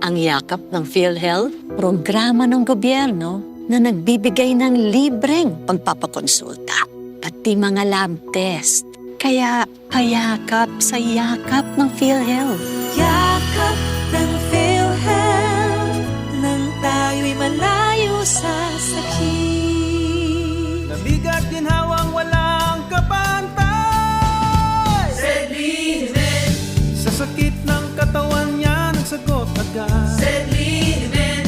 Ang yakap ng PhilHealth, programa ng gobyerno na nagbibigay ng libreng pagpapakonsulta, pati mga lab test. Kaya payakap sa yakap ng PhilHealth. Yakap ng PhilHealth, nang tayo'y malayo sa sakit. Nabigat din hawang walang kapantay. Sedlin, Sa sakit ng katawan niya, nagsagot agad. Sedlin,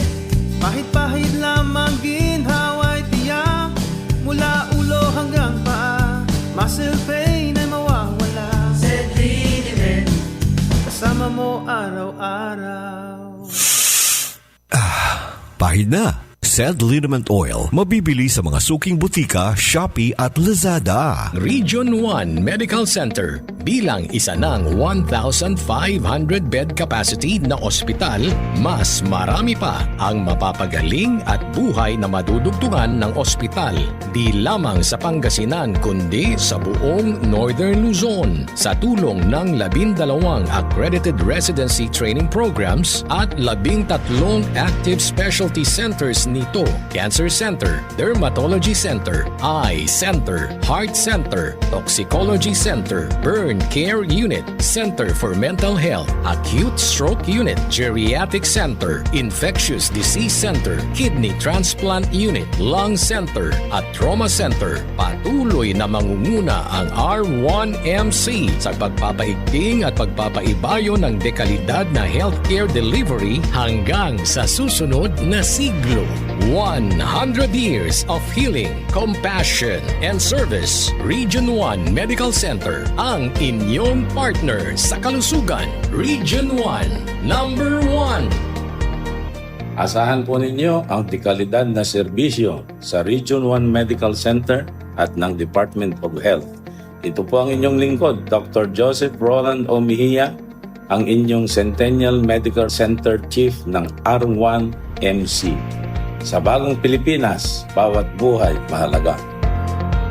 Pahit-pahit lamang ginhawa'y tiyak, mula ulo hanggang paa, muscle pain ay mawawala. Sedlin, Kasama mo araw-araw. Pahid na. Sed Liniment Oil, mabibili sa mga suking butika, Shopee at Lazada. Region 1 Medical Center bilang isa ng 1,500 bed capacity na ospital, mas marami pa ang mapapagaling at buhay na madudugtungan ng ospital. Di lamang sa Pangasinan kundi sa buong Northern Luzon sa tulong ng 12 accredited residency training programs at 13 active specialty centers nito: Cancer Center, Dermatology Center, Eye Center, Heart Center, Toxicology Center, Burn Care Unit, Center for Mental Health, Acute Stroke Unit, Geriatric Center, Infectious Disease Center, Kidney Transplant Unit, Lung Center, at Trauma Center. Patuloy na mangunguna ang R1MC sa pagpapaigting at pagpapaibayo ng dekalidad na healthcare delivery hanggang sa susunod na siglo. 100 years of healing, compassion, and service. Region 1 Medical Center, ang inyong partner sa kalusugan. Region 1, number 1. Asahan po ninyo ang dekalidad na serbisyo sa Region 1 Medical Center at ng Department of Health. Ito po ang inyong lingkod, Dr. Joseph Roland O. Mejia, ang inyong Centennial Medical Center Chief ng R1MC. Sa bagong Pilipinas, bawat buhay mahalaga.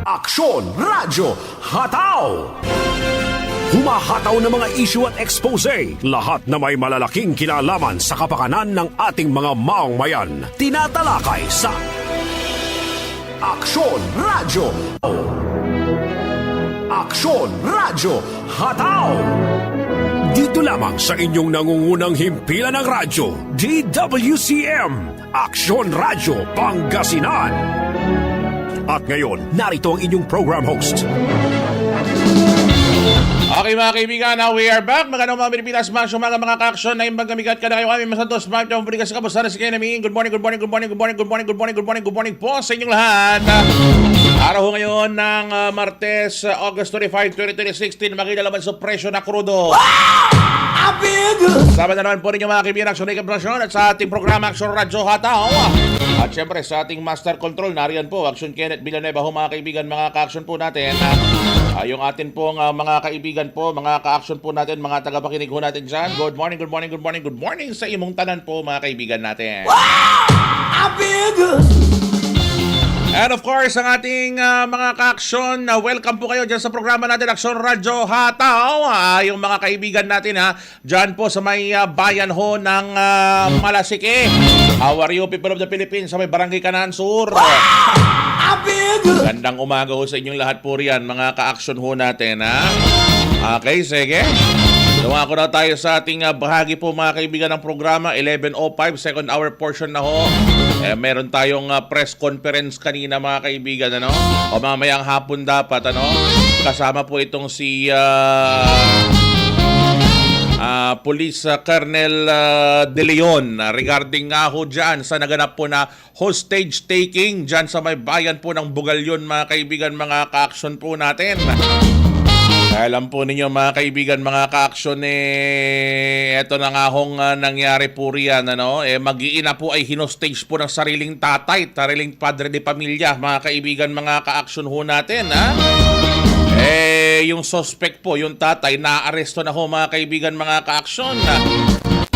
Aksyon Radyo Hataw! Humahataw ng mga issue at expose, lahat na may malalaking kinalaman sa kapakanan ng ating mga maongmayan. Tinatalakay sa Aksyon Radyo. Aksyon Radyo Hataw! Dito lamang sa inyong nangungunang himpilan ng radyo, DWCM, Aksyon Radyo Pangasinan. At ngayon, narito ang inyong program host. Okay mga kaibigan, now we are back. Magandang mga Pilipinas, mga ka-aksyon na imbang kamigat ka na kayo kami masantos. Mga pagbigas ka po sana si Kenami. Good morning, good morning, good morning, good morning, good morning, good morning, good morning, good morning po sa inyong lahat. Araw ho ngayon ng Martes, August 25, 2016, makilalaman sa presyo na krudo. Sama na naman po ninyo mga kaibigan, Aksyon na Ikabrasyon at sa ating programa Aksyon Radyo Hataw. At syempre sa ating Master Control, nariyan po Aksyon Kenneth Villanueva ho mga kaibigan, mga ka-aksyon po natin. Yung atin pong mga kaibigan po, mga ka-aksyon po natin, mga tagapakinig ho natin dyan. Good morning, good morning, good morning, good morning sa imong tanan po mga kaibigan natin. And of course, ang ating mga ka-aksyon, welcome po kayo dyan sa programa natin, Aksyon Radyo Hataw. Yung mga kaibigan natin dyan po sa may bayan ho ng Malasike. How are you people of the Philippines sa may Barangay Canaan Sur? Gandang umaga ho sa inyong lahat po riyan, mga ka-aksyon ho natin. Okay, sige. Dumako na tayo sa ating bahagi po mga kaibigan ng programa, 11:05, second hour portion na ho. Meron tayong press conference kanina mga kaibigan, ano? O mamayang hapon dapat, ano? Kasama po itong si Police Colonel De Leon regarding nga ho dyan sa naganap po na hostage taking dyan sa may bayan po ng Bugalyon mga kaibigan, mga ka-aksyon po natin. Alam po ninyo mga kaibigan, mga ka-aksyon, eto na nga hong nangyari po riyan, ano? Mag-iina po ay hinostage po ng sariling tatay, sariling padre de pamilya, mga kaibigan, mga ka-aksyon ho natin, ha? Yung suspect po, yung tatay, na-aresto na ho mga kaibigan, mga ka-aksyon.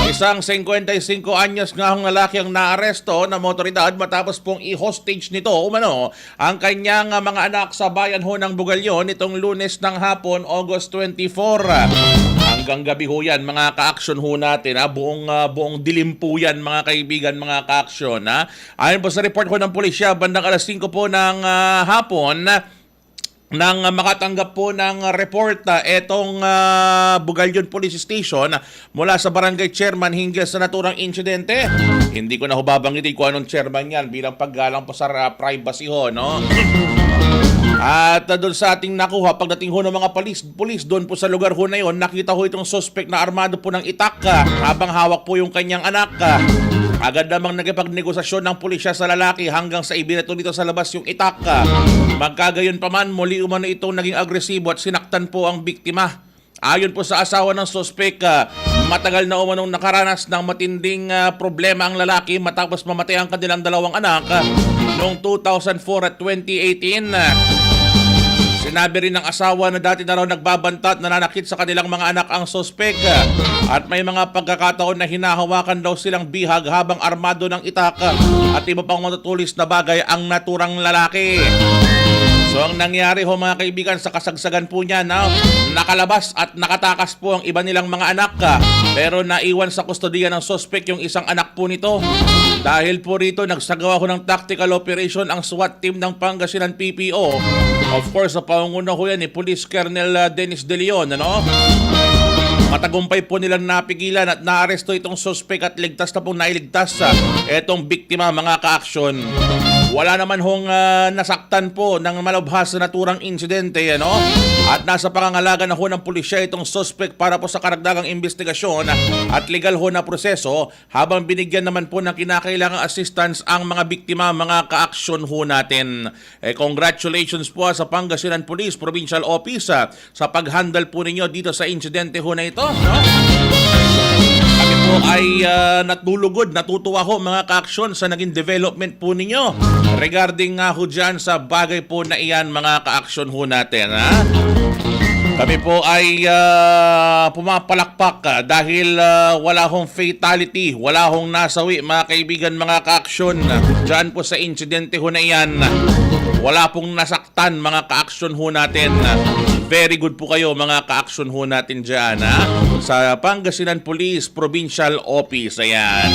Isang 55 anyos nga ang lalaki ang naaresto ng motoridad matapos pong i-hostage nito umano ang kanyang mga anak sa bayan ho ng Bugalyon itong Lunes ng hapon, August 24. Hanggang gabi ho yan mga ka-action ho natin. Buong dilim po yan mga kaibigan, mga ka-action. Ayon po sa report ho ng pulisya, bandang alas 5 po ng hapon, nang makatanggap po ng report etong Bugalyon Police Station mula sa barangay chairman hinggil sa naturang insidente. Hindi ko na ho babanggitin kung anong chairman yan bilang paggalang po sa privacy ho, no? At doon sa ating nakuha, pagdating ho ng mga pulis doon po sa lugar ho na yon, nakita ho itong suspect na armado po ng itak habang hawak po yung kanyang anak. Agad namang nagipagnegosasyon ng pulisya sa lalaki hanggang sa ibinato dito sa labas yung itak. Magkagayon pa man, muli umano itong naging agresibo at sinaktan po ang biktima. Ayon po sa asawa ng suspect, matagal na umanong nakaranas ng matinding problema ang lalaki matapos mamatay ang kanilang dalawang anak noong 2004 at 2018. Sinabi rin ng asawa na dati na raw nagbabanta at nananakit sa kanilang mga anak ang suspect at may mga pagkakataon na hinahawakan daw silang bihag habang armado ng itak at iba pang matutulis na bagay ang naturang lalaki. So ang nangyari ho mga kaibigan, sa kasagsagan po niya na nakalabas at nakatakas po ang iba nilang mga anak pero naiwan sa kustodiya ng suspect yung isang anak po nito. Dahil po rito nagsagawa ho ng tactical operation ang SWAT team ng Pangasinan PPO. Of course sa pangunguna ho yan ni Police Colonel Dennis De Leon, ano? Matagumpay po nilang napigilan at naaresto itong suspect at ligtas na pong nailigtas itong biktima mga ka-aksyon. Wala naman hong nasaktan po ng malubhas na naturang insidente, ano? At nasa pangangalaga na ho ng pulisya itong suspect para po sa karagdagang investigasyon at legal ho na proseso habang binigyan naman po ng kinakailangang assistance ang mga biktima, mga ka-aksyon ho natin. Congratulations po sa Pangasinan Police Provincial Office sa pag-handle po ninyo dito sa insidente ho na ito, no? Kami po ay natulugod, natutuwa ho mga ka-aksyon sa naging development po ninyo regarding ho dyan sa bagay po na iyan mga ka-aksyon ho natin. Kami po ay pumapalakpak dahil wala hong fatality, wala hong nasawi mga kaibigan, mga ka-aksyon dyan po sa insidente ho na iyan. Wala pong nasaktan mga ka-aksyon ho natin. Very good po kayo mga ka-aksyon ho natin dyan sa Pangasinan Police Provincial Office. Ayan.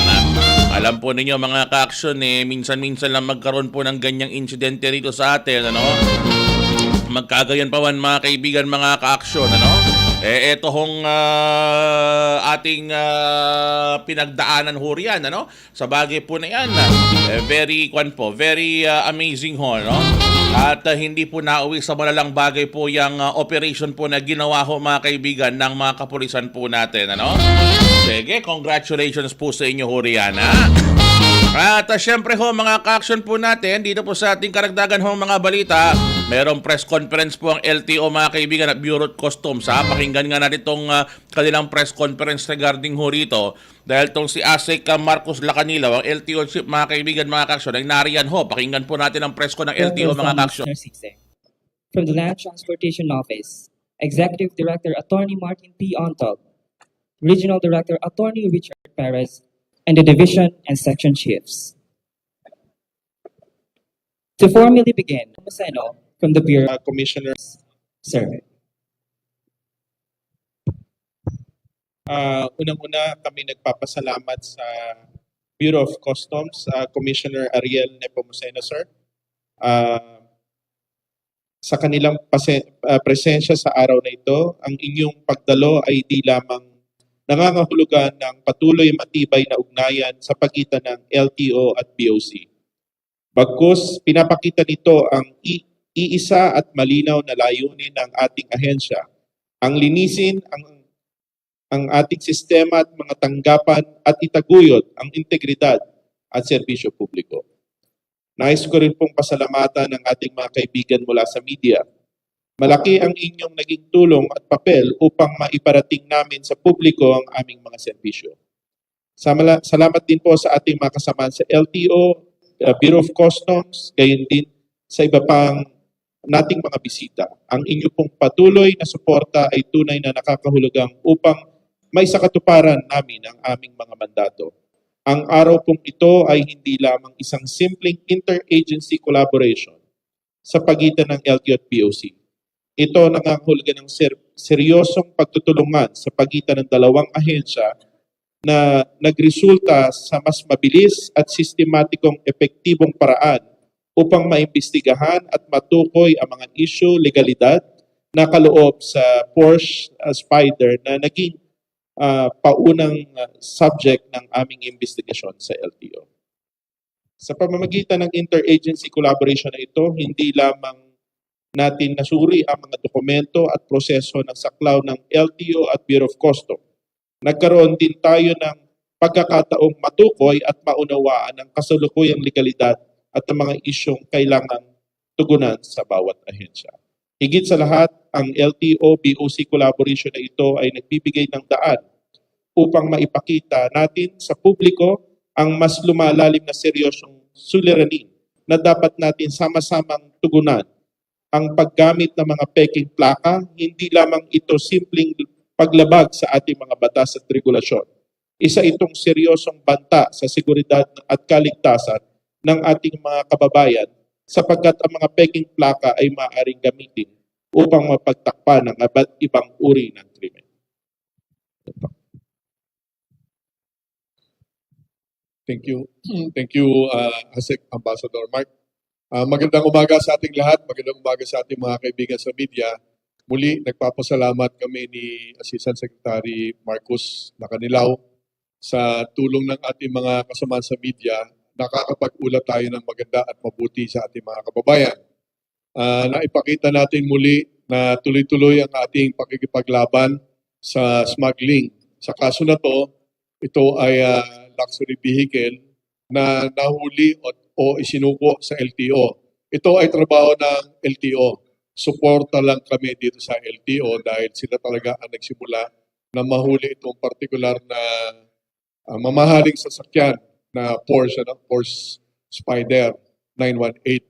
Alam po ninyo mga ka-aksyon minsan-minsan lang magkaroon po ng ganyang insidente rito sa atin, ano? Magkagayan pa man mga kaibigan, mga ka-aksyon, ano? Ito hong ating pinagdaanan ho riyan, ano? Sa bagay po na yan. Very amazing ho, no? At hindi po nauwi sa malalang bagay po yung operation po na ginawa ho mga kaibigan ng mga kapulisan po natin, ano? Sige, congratulations po sa inyo ho riyan, ha? At syempre ho mga ka-action po natin, dito po sa ating karagdagan ho mga balita, mayroong press conference po ang LTO mga kaibigan at Bureau of Customs. Pakinggan nga natin itong kanilang press conference regarding ho rito. Dahil itong si ASEC Marcos Lacanilaw, ang LTO chief mga kaibigan, mga ka-action, ay nariyan ho. Pakinggan po natin ang press ko ng LTO mga ka-action. From the Land Transportation Office, Executive Director Attorney Martin P. Ontog, Regional Director Attorney Richard Perez, and the division and section chiefs. To formally begin, Maseno from the Bureau Commissioners. Sir. Unang-una kami nagpapasalamat sa Bureau of Customs, Commissioner Ariel Nepomuceno, sir. Sa kanilang presensya sa araw na ito, ang inyong pagdalo ay di lamang nangangahulugan ng patuloy matibay na ugnayan sa pagitan ng LTO at BOC. Bagkus, pinapakita nito ang iisa at malinaw na layunin ng ating ahensya, ang linisin ang ating sistema at mga tanggapan at itaguyod ang integridad at serbisyo publiko. Nais ko rin pong pasalamatan ng ating mga kaibigan mula sa media. Malaki ang inyong naging tulong at papel upang maiparating namin sa publiko ang aming mga serbisyo. Salamat din po sa ating mga kasamahan sa LTO, Bureau of Customs, gayon din sa iba pang nating mga bisita. Ang inyong pong patuloy na suporta ay tunay na nakakahulugan upang may sakatuparan namin ang aming mga mandato. Ang araw pong ito ay hindi lamang isang simpleng interagency collaboration sa pagitan ng LTO at POC. Ito nangangahulugan ng seryosong pagtutulungan sa pagitan ng dalawang ahensya na nagresulta sa mas mabilis at sistematikong epektibong paraan upang maimbestigahan at matukoy ang mga isyu legalidad na kaloob sa Porsche Spider na naging paunang subject ng aming investigasyon sa LTO. Sa pamamagitan ng interagency collaboration na ito, hindi lamang natin nasuri ang mga dokumento at proseso ng saklaw ng LTO at Bureau of Customs. Nagkaroon din tayo ng pagkakataong matukoy at maunawaan ang kasalukuyang legalidad at ang mga isyong kailangang tugunan sa bawat ahensya. Higit sa lahat, ang LTO-BOC collaboration na ito ay nagbibigay ng daan upang maipakita natin sa publiko ang mas lumalalim na seryosong suliranin na dapat natin sama-samang tugunan. Ang paggamit ng mga peking plaka, hindi lamang ito simpleng paglabag sa ating mga batas at regulasyon. Isa itong seryosong banta sa seguridad at kaligtasan ng ating mga kababayan sapagkat ang mga peking plaka ay maaaring gamitin upang mapagtakpan ng iba't ibang uri ng krimen. Thank you. Thank you, ASEC Ambassador Mark. Magandang umaga sa ating lahat. Magandang umaga sa ating mga kaibigan sa media. Muli, nagpapasalamat kami ni Assistant Secretary Marcos Nakanilaw sa tulong ng ating mga kasamahan sa media. Nakakapag-ulat tayo ng maganda at mabuti sa ating mga kababayan. Naipakita natin muli na tuloy-tuloy ang ating pakikipaglaban sa smuggling. Sa kaso na to, ito ay luxury vehicle na nahuli o isinuko sa LTO. Ito ay trabaho ng LTO. Suporta lang kami dito sa LTO dahil sila talaga ang nagsimula na mahuli itong particular na mamahaling sasakyan na Porsche Spider 918.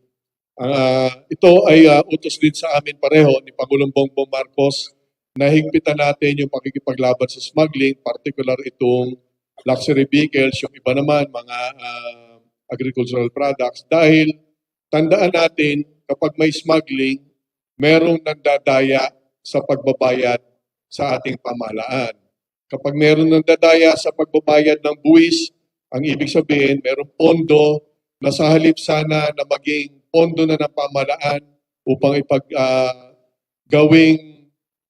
Ito ay utos din sa amin pareho ni Pangulong Bongbong Marcos na higpitan natin yung pakikipaglaban sa smuggling, particular itong luxury vehicles, yung iba naman mga agricultural products. Dahil tandaan natin, kapag may smuggling, merong nandadaya sa pagbabayad sa ating pamahalaan. Kapag merong nandadaya sa pagbabayad ng buwis, ang ibig sabihin, merong pondo na sa halip sana na maging pondo na ng pamahalaan upang gawing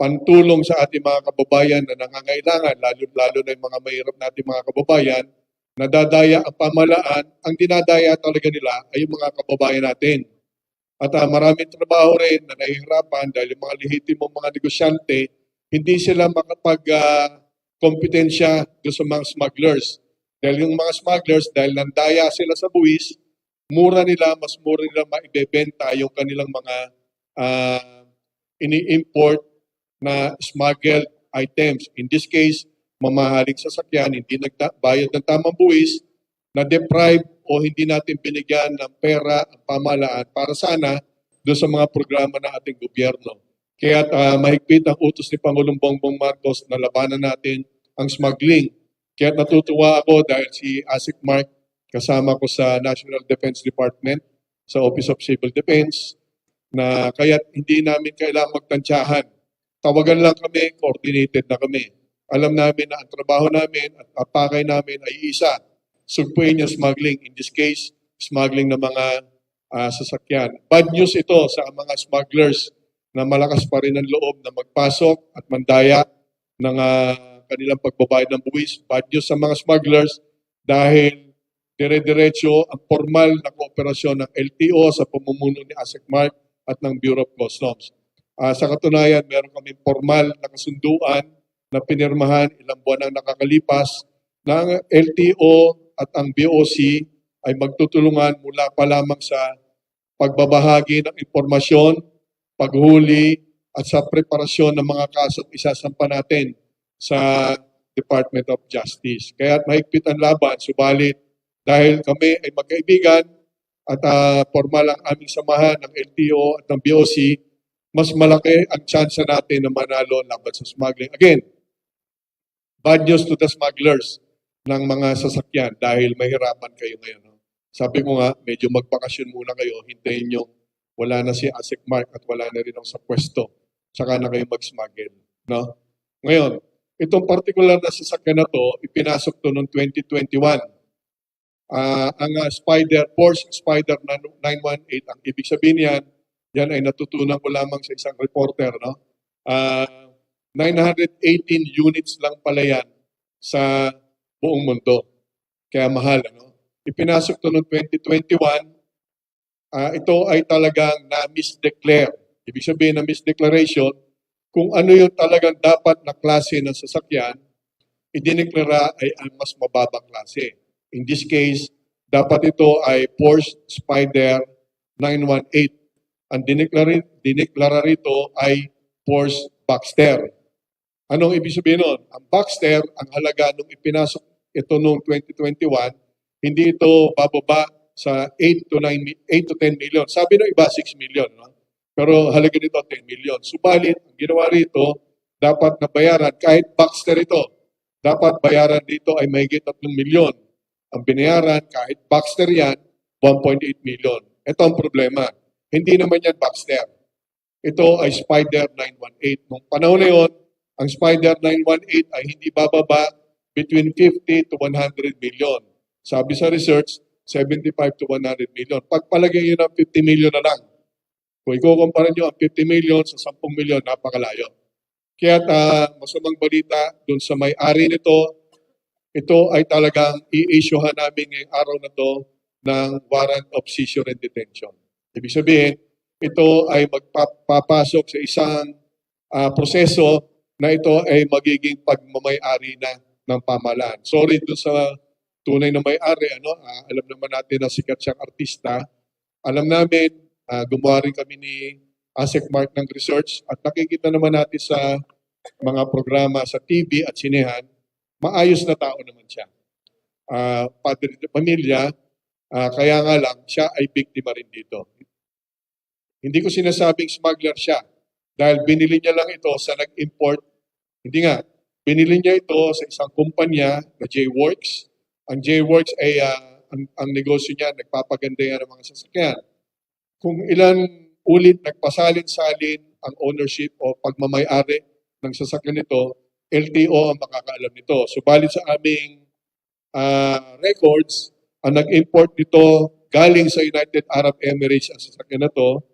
pantulong sa ating mga kababayan na nangangailangan, lalo na yung mga mahirap nating mga kababayan, nadadaya ang pamahalaan, ang dinadaya talaga nila ay yung mga kababayan natin. At maraming trabaho rin na nahihirapan dahil yung mga lehitimong mga negosyante, hindi sila makapag-kompetensya doon sa mga smugglers. Dahil yung mga smugglers, dahil nandaya sila sa buwis, mas mura nila maibebenta yung kanilang mga ini-import na smuggled items. In this case, mamahaling sasakyan, hindi nagbayad ng tamang buwis, na-deprive o hindi natin binigyan ng pera ang pamahalaan para sana doon sa mga programa ng ating gobyerno. Kaya mahigpit ang utos ni Pangulong Bongbong Marcos na labanan natin ang smuggling. Kaya natutuwa ako dahil si ASEC Mark kasama ko sa National Defense Department, sa Office of Civil Defense, na kaya hindi namin kailangang magtansyahan. Tawagan lang kami, coordinated na kami. Alam namin na ang trabaho namin at apakay namin ay isa. Sugpuin yung smuggling. In this case, smuggling ng mga sasakyan. Bad news ito sa mga smugglers na malakas pa rin ang loob na magpasok at mandaya ng kanilang pagbabayad ng buwis. Bad news sa mga smugglers dahil dire-diretso ang formal na kooperasyon ng LTO sa pamumuno ni ASEC Mark at ng Bureau of Customs. Sa katunayan, meron kami formal na kasunduan na pinirmahan ilang buwan ang nakakalipas na ang LTO at ang BOC ay magtutulungan mula pa lamang sa pagbabahagi ng impormasyon, paghuli at sa preparasyon ng mga kaso at isasampa natin sa Department of Justice. Kaya mahigpit ang laban, subalit dahil kami ay magkaibigan at formal ang aming samahan ng LTO at ng BOC, mas malaki ang tsansa natin na manalo laban sa smuggling. Again, bad news to the smugglers ng mga sasakyan dahil mahirapan kayo ngayon. No? Sabi ko nga, medyo magbakasyon muna kayo, hintayin nyo wala na si Asik Mark at wala na rin ako sa pwesto. Saka na kayo mag-smuggle. No? Ngayon, itong particular na sasakyan na to, ipinasok to noong 2021. Ang Porsche Spider 918, ang ibig sabihin yan ay natutunan ko lamang sa isang reporter. No? 918 units lang pala yan sa buong mundo. Kaya mahal. Ano? Ipinasok to noong 2021. Ito ay talagang na-misdeclare. Ibig sabihin na misdeclaration, kung ano yung talagang dapat na klase ng sasakyan, idineklara ay ang mas mababang klase. In this case, dapat ito ay Porsche Spider 918. Ang dineklara rito ay Porsche Boxster. Anong ibig sabihin nun? Ang Boxster, ang halaga nung ipinasok ito noong 2021, hindi ito bababa sa 8 to 10 million. Sabi ng iba, 6 million. No? Pero halaga nito 10 million. Subalit, ang ginawa rito, dapat na bayaran, kahit Boxster ito, dapat bayaran dito ay mahigit 3 milyon. Ang binayaran, kahit Boxster yan, 1.8 million. Ito ang problema. Hindi naman yan Boxster. Ito ay Spider 918. Nung panahon na yun, ang Spider 918 ay hindi bababa between 50 to 100 million. Sabi sa research, 75 to 100 million. Pagpalagay yun ng 50 million na lang. Kung ikukumpara nyo ang 50 million sa 10 million, napakalayo. Kaya masamang balita dun sa may-ari nito, ito ay talagang i-issuehan namin ngayong araw na to ng warrant of seizure and detention. Ibig sabihin, ito ay magpapasok sa isang proseso na ito ay magiging pagmamay-ari na ng pamahalaan. Sorry doon sa tunay na may-ari, alam naman natin na sikat siyang artista. Alam namin, gumawa rin kami ni Asik Mark ng research at nakikita naman natin sa mga programa sa TV at sinehan, maayos na tao naman siya. Padre de pamilya, kaya nga lang, siya ay biktima rin dito. Hindi ko sinasabing smuggler siya dahil binili niya lang ito sa nag-import. Hindi nga, binili niya ito sa isang kumpanya na J-Works. Ang J-Works ay ang negosyo niya, nagpapaganda yan ng mga sasakyan. Kung ilan ulit nagpasalin-salin ang ownership o pagmamay-ari ng sasakyan nito, LTO ang makakaalam nito. Subalit sa aming records, ang nag-import nito galing sa United Arab Emirates ang sasakyan na to,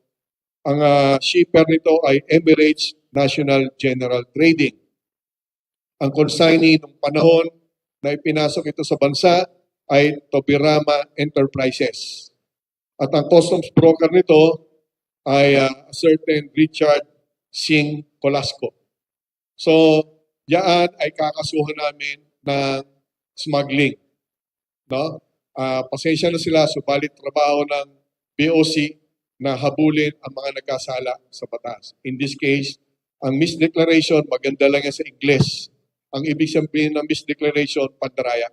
ang shipper nito ay Emirates National General Trading. Ang consignee ng panahon na ipinasok ito sa bansa ay Tobirama Enterprises. At ang customs broker nito ay a certain Richard Singh Colasco. So, yaan ay kakasuhan namin ng smuggling. No? Pasensya na sila, subalit trabaho ng BOC na habulin ang mga nagkasala sa batas. In this case, ang misdeclaration, maganda lang yan sa Ingles. Ang ibig sabihin ng misdeclaration, pandaraya.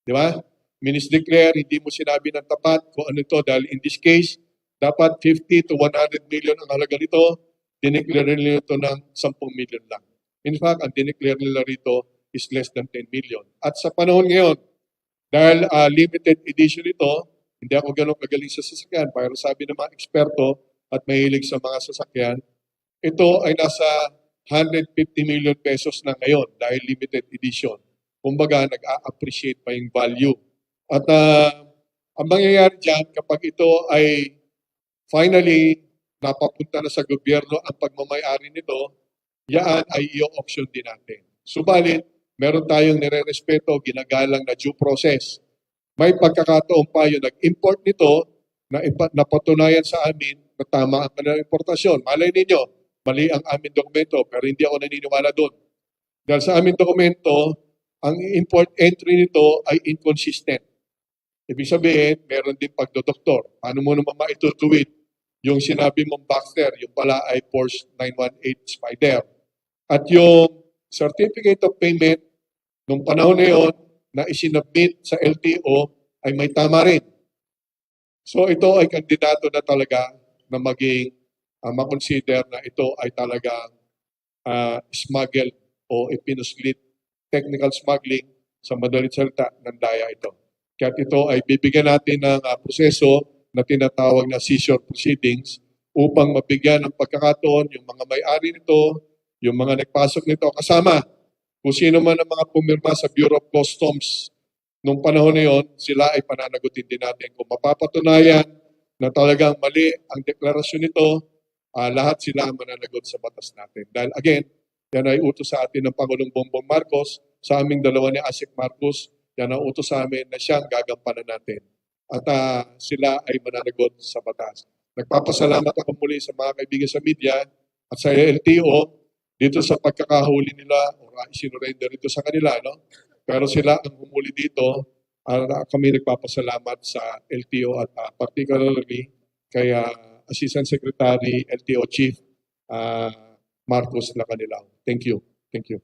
Di ba? Misdeclare, hindi mo sinabi ng tapat kung ano ito. Dahil in this case, dapat 50 to 100 million ang halaga nito. Dineclare nila ito ng 10 million lang. In fact, ang dineclare nila rito is less than 10 million. At sa panahon ngayon, dahil limited edition ito, hindi ako ganun kagaling sa sasakyan, pero sabi ng mga eksperto at mahilig sa mga sasakyan, ito ay nasa 150 million pesos na ngayon dahil limited edition. Kumbaga, nag-a-appreciate pa yung value. At ang mangyayari dyan, kapag ito ay finally napapunta na sa gobyerno ang pagmamayari nito, yaan ay i-auction din natin. Subalit, meron tayong nire-respeto, ginagalang na due process. May pagkakataon pa yung nag-import nito na napatunayan sa amin na tama ang kanilang importasyon. Malay ninyo, mali ang aming dokumento pero hindi ako naniniwala doon. Dahil sa aming dokumento, ang import entry nito ay inconsistent. Ibig sabihin, meron din pagdodoktor. Paano mo naman maitutuwid yung sinabi mong Boxster, yung pala ay Porsche 918 Spider. At yung certificate of payment, nung panahon na yun, na isinabit sa LTO ay may tama rin. So ito ay kandidato na talaga na maging makonsider na ito ay talagang smuggled o ipinuslit technical smuggling, sa madalit salita, ng daya ito. Kaya ito ay bibigyan natin ng proseso na tinatawag na seizure proceedings upang mabigyan ng pagkakataon yung mga may-ari nito, yung mga nagpasok nito, kasama kung sino man ang mga pumirma sa Bureau of Customs nung panahon na yon, sila ay pananagutin din natin. Kung mapapatunayan na talagang mali ang deklarasyon nito, lahat sila ang mananagot sa batas natin. Dahil again, yan ay utos sa atin ng Pangulong Bongbong Marcos, sa aming dalawa ni Asik Marcos, yan ang utos sa amin na siyang gagampanan natin. At sila ay mananagot sa batas. Nagpapasalamat ako muli sa mga kaibigan sa media at sa LTO dito sa pagkakahuli nila o isinurrender ito sa kanila. No? Pero sila ang humuli dito at kami nagpapasalamat sa LTO at particularly kay Assistant Secretary LTO Chief Marcos Lacanilao. Thank you. Thank you.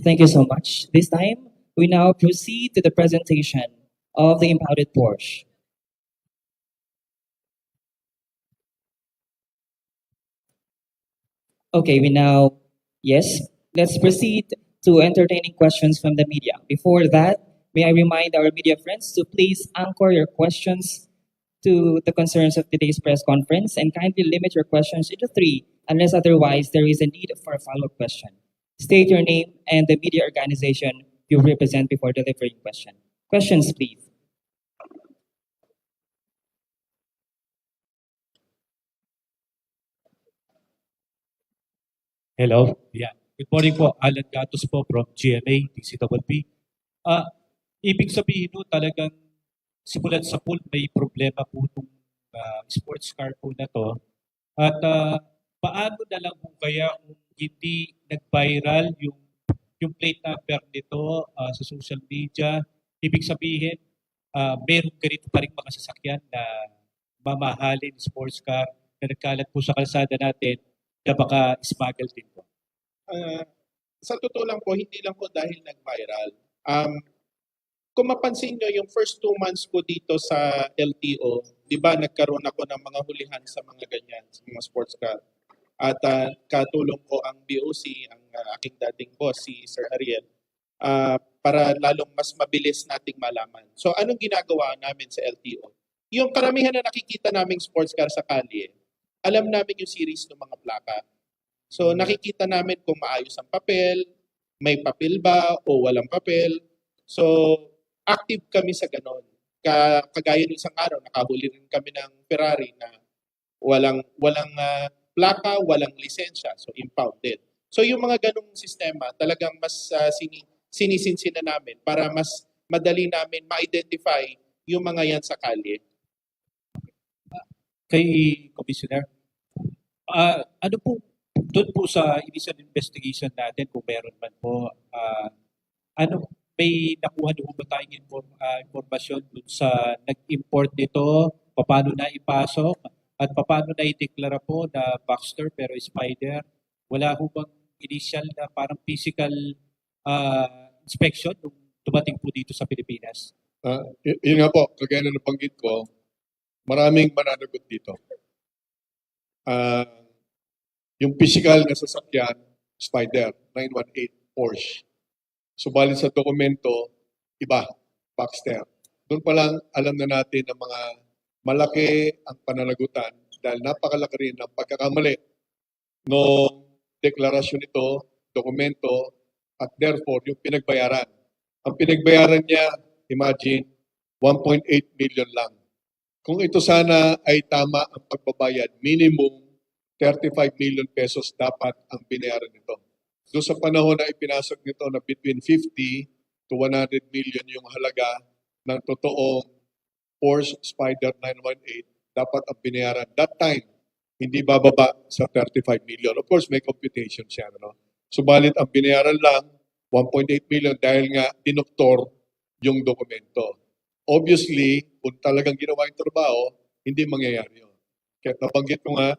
Thank you so much. This time, we now proceed to the presentation of the impounded Porsche. Okay, let's proceed to entertaining questions from the media. Before that, may I remind our media friends to please anchor your questions to the concerns of today's press conference and kindly limit your questions to 3 unless otherwise there is a need for a follow-up question. State your name and the media organization you represent before delivering question. Questions, please. Hello. Yeah. Good morning po. Alan Gatos po from GMA, DCWP. Ibig sabihin no, talagang simulan sa pool may problema po itong sports car po na to. At paano na lang po kaya kung hindi nag-viral yung plate number nito sa social media? Ibig sabihin, meron ganito pa rin mga sasakyan na mamahalin sports car na nagkalat po sa kalsada natin na baka smuggle din po. Sa totoo lang po, hindi lang po dahil nag-viral. Kung mapansin nyo, yung first 2 months ko dito sa LTO, di ba nagkaroon ako ng mga hulihan sa mga ganyan, sa mga sports car. At katulong ko ang BOC, ang aking dating boss, si Sir Ariel, para lalong mas mabilis nating malaman. So anong ginagawa namin sa LTO? Yung karamihan na nakikita naming sports car sa kalye, alam namin yung series ng mga plaka. So nakikita namin kung maayos ang papel, may papel ba o walang papel. So active kami sa ganon. Kagaya ng isang araw, nakahuli rin kami ng Ferrari na walang plaka, walang lisensya, so impounded. So yung mga ganong sistema, talagang mas sinisinsin na namin para mas madali namin ma-identify yung mga yan sa kalye. Kay Commissioner, ano po, doon po sa initial investigation natin, kung meron man po, may nakuha na po ba tayong informasyon doon sa nag-import nito, paano na ipasok, at paano na ideklara po na Baxter pero Spider? Wala po bang initial na parang physical inspection nung dumating po dito sa Pilipinas? Yun nga po, kagaya na nabanggit ko, maraming mananagot dito. Yung physical na sasakyan, Spider, 918 Porsche. Subalit sa dokumento, iba, Baxter. Doon pa lang alam na natin na mga malaki ang pananagutan dahil napakalaki rin ang pagkakamali ng deklarasyon nito, dokumento, at therefore yung pinagbayaran. Ang pinagbayaran niya, imagine, 1.8 million lang. Kung ito sana ay tama ang pagbabayad, minimum 35 million pesos dapat ang binayaran nito. Doon sa panahon na ipinasok nito na between 50 to 100 million yung halaga ng totoong Porsche Spider 918, dapat ang binayaran. That time, hindi bababa sa 35 million. Of course, may computation siya. No? Subalit ang binayaran lang, 1.8 million dahil nga dinoktor yung dokumento. Obviously, kung talagang ginawa yung trabaho, hindi mangyayari yun. Kaya nabanggit ko nga,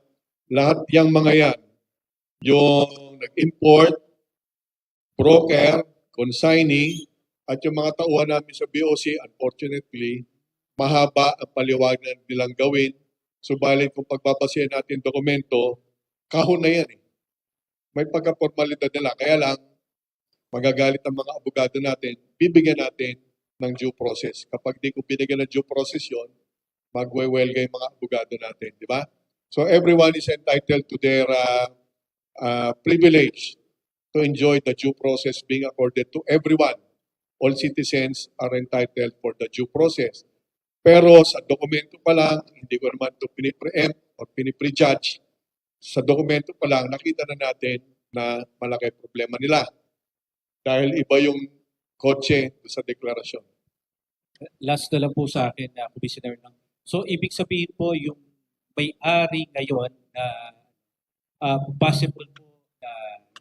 lahat yung mga yan, yung nag-import, broker, consignee, at yung mga tauhan namin sa BOC, unfortunately, mahaba ang paliwanag nilang gawin Subalit kung pagbabasihan natin dokumento, kahon na yan eh. May pagka-formalidad nila. Kaya lang, magagalit ang mga abogado natin, bibigyan natin ng due process. Kapag di ko binigyan ng due process yon, magwewelga yung mga abogado natin, di ba? So everyone is entitled to their privilege to enjoy the due process being accorded to everyone. All citizens are entitled for the due process. Pero sa dokumento pa lang, hindi ko naman ito pinipreempt or pinipre-judge. Sa dokumento pa lang, nakita na natin na malaki problema nila. Dahil iba yung kotse sa deklarasyon. Last na lang po sa akin, Commissioner. So, ibig sabihin po yung may-ari ngayon na possible po na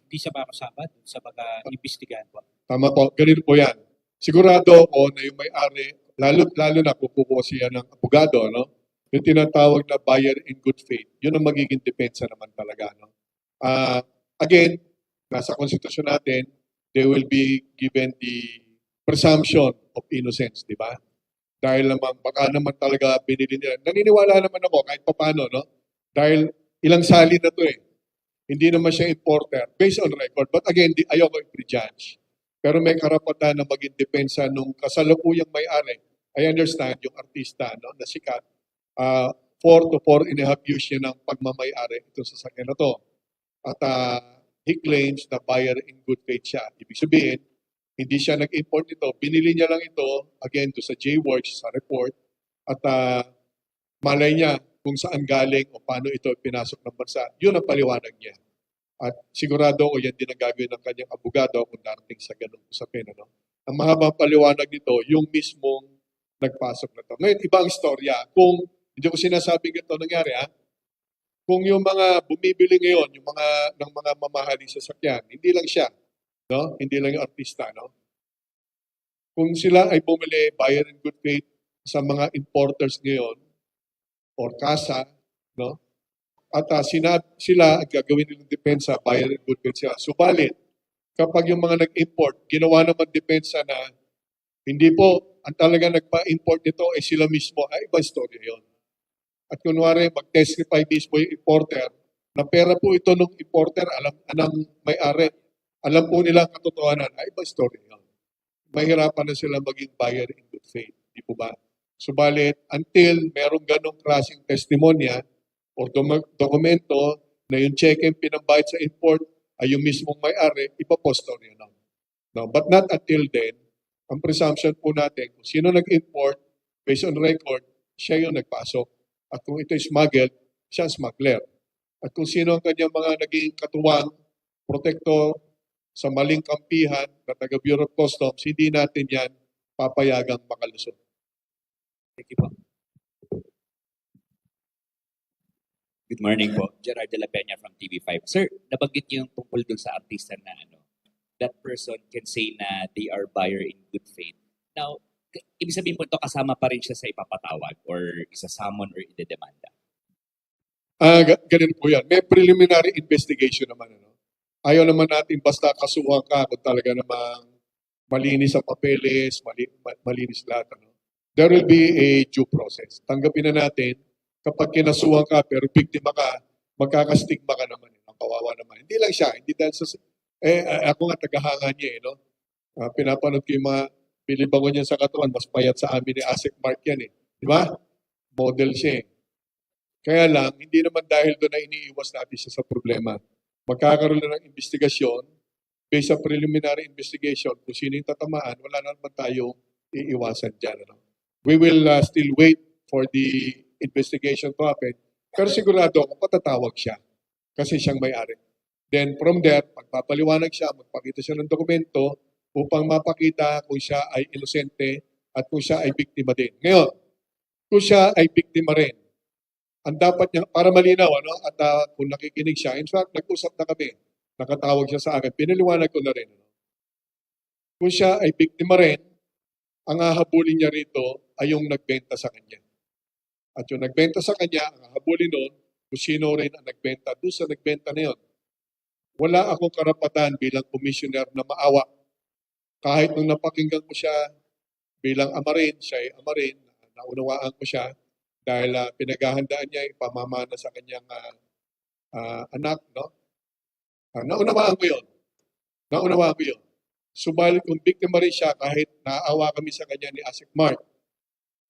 hindi siya makasama dun sa mga imbestigahan po. Tama po, ganito po yan. Sigurado ako na yung may-ari, lalo na kung kukuha siya ng abogado, no? Yung tinatawag na buyer in good faith, yun ang magiging depensa naman talaga. No? Again, nasa konstitusyon natin, they will be given the presumption of innocence, di ba? Dahil naman, baka naman talaga binili nila. Naniniwala naman ako kahit paano, no? Dahil ilang sali na to eh. Hindi naman siya importer, based on record. But again, ayoko i-prejudge. Pero may karapatan na maging depensa nung kasalukuyang may-ari. I understand yung artista, no, na sikat. 4 to 4.5 years niya ng pagmamay-ari itong sasakyan na to. At he claims na buyer in good faith siya. Ibig sabihin, hindi siya nag-import ito. Binili niya lang ito, again, to sa J-Works, sa report. At malay niya kung saan galing o paano ito pinasok ng bansa. Yun ang paliwanag niya. At sigurado ko yan din ang gagawin ng kanyang abogado kung darating sa ganung usapin. Ano? Ang mahabang paliwanag nito, yung mismong nagpasok na ito. Ngayon, ibang istorya. Kung hindi ko sinasabing ito nangyari, kung yung mga bumibili ngayon, yung mga ng mga mamahaling sasakyan, hindi lang siya, no? Hindi lang yung artista, no? Kung sila ay bumili buyer in good faith sa mga importers ngayon or kasa, no? At sila ang gagawin nilang depensa, buyer in good faith sila. Subalit, kapag yung mga nag-import, ginawa naman depensa na hindi po, ang talaga nagpa-import nito ay sila mismo, ay ibang story yon. At kunwari, mag-testify mismo yung importer na pera po ito ng importer, alam may-ari, alam po nila ang katotohanan, ay ibang story yun. Mahirapan na sila maging buyer in good faith. Di po ba? Subalit, until merong ganong klaseng testimonya o dokumento na yung check-in pinambayad sa import ay yung mismong may-ari, iba po story yun. No, but not until then, ang presumption po natin, kung sino nag-import, based on record, siya yung nagpasok. At kung ito is smuggled, siya ang smuggler. At kung sino ang kanyang mga naging katuwang, protektor sa maling kampihan na taga Bureau of Customs, hindi natin yan papayagang makalusot. Thank you po. Good morning po. Gerard de la Peña from TV5. Sir, nabanggit niyo yung tungkol dun sa artista na that person can say na they are buyer in good faith. Now, ibig sabihin po ito kasama pa rin siya sa ipapatawag or isa-summon or idedemanda? Ganun po yan. May preliminary investigation naman. Ano? Ayaw naman natin basta kasuhan ka kung talaga namang malinis ang papeles, malinis lahat. Ano? There will be a due process. Tanggapin na natin, kapag kinasuhan ka pero biktima ka, magkakastigma ka naman. Ang kawawa naman. Hindi lang siya. Hindi dahil sa... ako nga tagahanga niya. No? Pinapanood ko yung mga bilibangon niya sa katawan, mas payat sa amin ni Asik Mark yan. Di ba? Model siya. Kaya lang, hindi naman dahil doon na iniiwas natin siya sa problema. Magkakaroon na ng investigasyon, based sa preliminary investigation, kung sino yung tatamaan, wala na naman tayong iiwasan dyan. Ano? We will still wait for the investigation to happen, pero sigurado ako patatawag siya kasi siyang may-ari. Then from there, pagpapaliwanag siya, magpakita siya ng dokumento upang mapakita kung siya ay inosente at kung siya ay biktima din. Ngayon, kung siya ay biktima rin, ang dapat niya, para malinaw, ano, at kung nakikinig siya, in fact, nag-usap na kami, nakatawag siya sa akin, pinaliwanag ko na rin. Ano. Kung siya ay biktima rin, ang hahabulin niya rito ay yung nagbenta sa kanya. At yung nagbenta sa kanya, ang hahabulin nun, kung sino rin ang nagbenta, doon sa nagbenta na yun. Wala akong karapatan bilang commissioner na maawa. Kahit nung napakinggan ko siya bilang ama rin, siya ay ama rin, naunawaan ko siya, dahil pinaghahandaan niya yung pamamana sa kanyang anak, no? Naunawaan ko yun. Naunawaan ko yun. Subalit kung biktima rin siya kahit naawa kami sa kanya ni Asik Mark,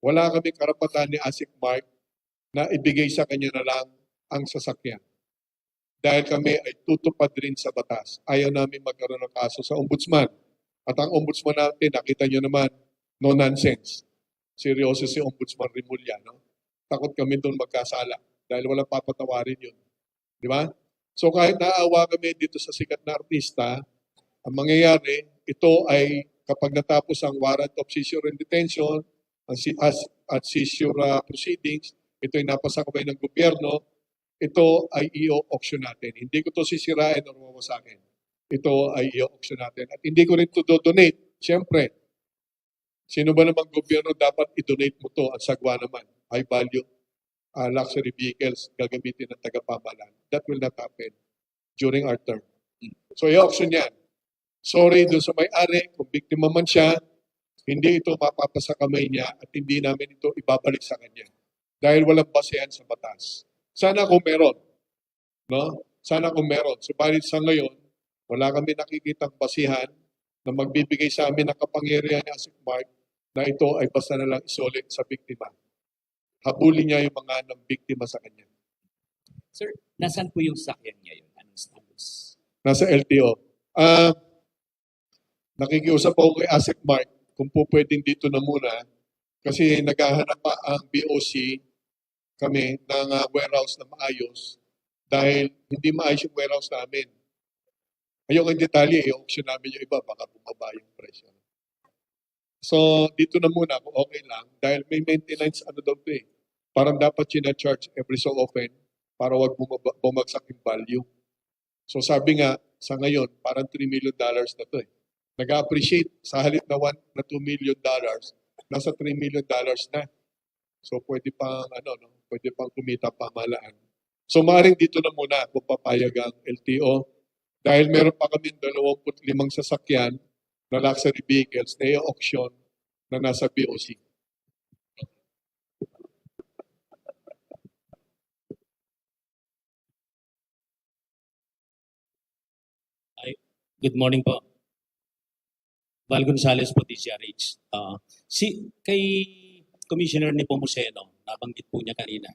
wala kami karapatan ni Asik Mark na ibigay sa kanya na lang ang sasakyan. Dahil kami ay tutupad rin sa batas. Ayaw namin magkaroon ng kaso sa ombudsman. At ang ombudsman natin, nakita nyo naman, no nonsense. Seryoso si Ombudsman Rimulya, no? Takot kami doon magkasala dahil walang papatawarin yun. Di ba? So kahit naawa kami dito sa sikat na artista, ang mangyayari, ito ay kapag natapos ang warrant of seizure and detention at seizure proceedings, ito ay napasakabay ng gobyerno, ito ay i-auction natin. Hindi ko to sisirain o mawasakin. Ito ay i-auction natin. At hindi ko rin to donate. Siyempre, sino ba namang gobyerno dapat i-donate mo to? At sagwa naman, high value luxury vehicles gagamitin ng tagapamahalaan. That will not happen during our term. So i-auction yan. Sorry doon sa may-ari, kung biktima man siya, hindi ito mapapasa kamay niya at hindi namin ito ibabalik sa kanya. Dahil walang basehan sa batas. Sana kung meron. No? Sana kung meron. Subalit sa ngayon, wala kami nakikitang basihan na magbibigay sa amin ng kapangyarihan ni Asik Mark na ito ay basta na lang isulit sa biktima. Habulin niya yung mga ng biktima sa kanya. Sir, nasaan po yung sakyan niya yun? Anong status? Nasa LTO. Nakikiusap ako kay Asik Mark kung po pwedeng dito na muna kasi naghahanap pa ang BOC kami ng warehouse na maayos dahil hindi maayos yung warehouse namin. Ayokong detalye, i-auction namin yung iba, baka bumaba yung presyo. So, dito na muna kung okay lang dahil may maintenance daw to eh. Parang dapat charge every so often para wag bumagsak yung value. So sabi nga, sa ngayon, parang $3 million na to eh. Nag-appreciate sa halip na $2 million, nasa $3 million na. So pwede pang pwede pang kumita pamahalaan. So maaaring dito na muna kung papayag ang LTO dahil meron pa kami 25 sasakyan na luxury vehicles na i-auction na nasa BOC. Good morning po. Val Gonzales po, DCRH. Kay Commissioner ni Pomuceno, nabanggit po niya kanina,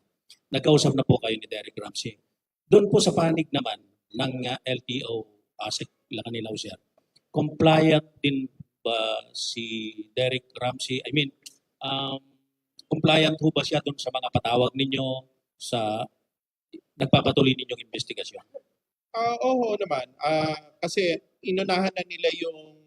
nagkausap na po kayo ni Derek Ramsey. Doon po sa panig naman ng LTO, ASEC Lacanilao, sir, compliant din ba si Derek Ramsey? I mean, compliant po ba siya doon sa mga patawag ninyo sa nagpapatuloy ninyong investigasyon? Oo naman. Kasi inunahan na nila yung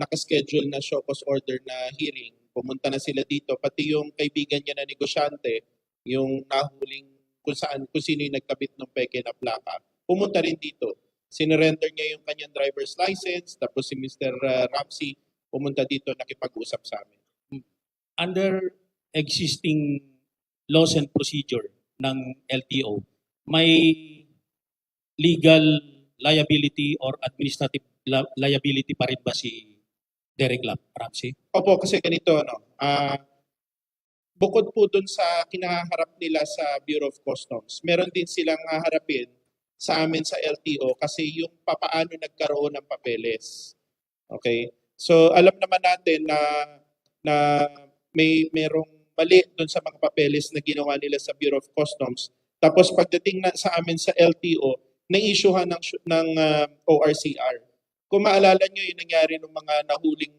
nakaschedule na show cause order na hearing. Pumunta na sila dito. Pati yung kaibigan niya na negosyante, yung nahuling kung sino yung nagkabit ng peke na plaka, pumunta rin dito. Sinurrender niya yung kanyang driver's license, tapos si Mr. Ramsey pumunta dito nakipag-usap sa amin. Under existing laws and procedure ng LTO, may legal liability or administrative liability pa rin ba si Derek Ramsey? Opo, kasi ganito, bukod po dun sa kinaharap nila sa Bureau of Customs, meron din silang haharapin sa amin sa LTO kasi yung papaano nagkaroon ng papeles. Okay? So, alam naman natin na merong mali dun sa mga papeles na ginawa nila sa Bureau of Customs. Tapos pagdating na sa amin sa LTO, na-issuehan ng ORCR. Kung maalala nyo yung nangyari ng mga nahuling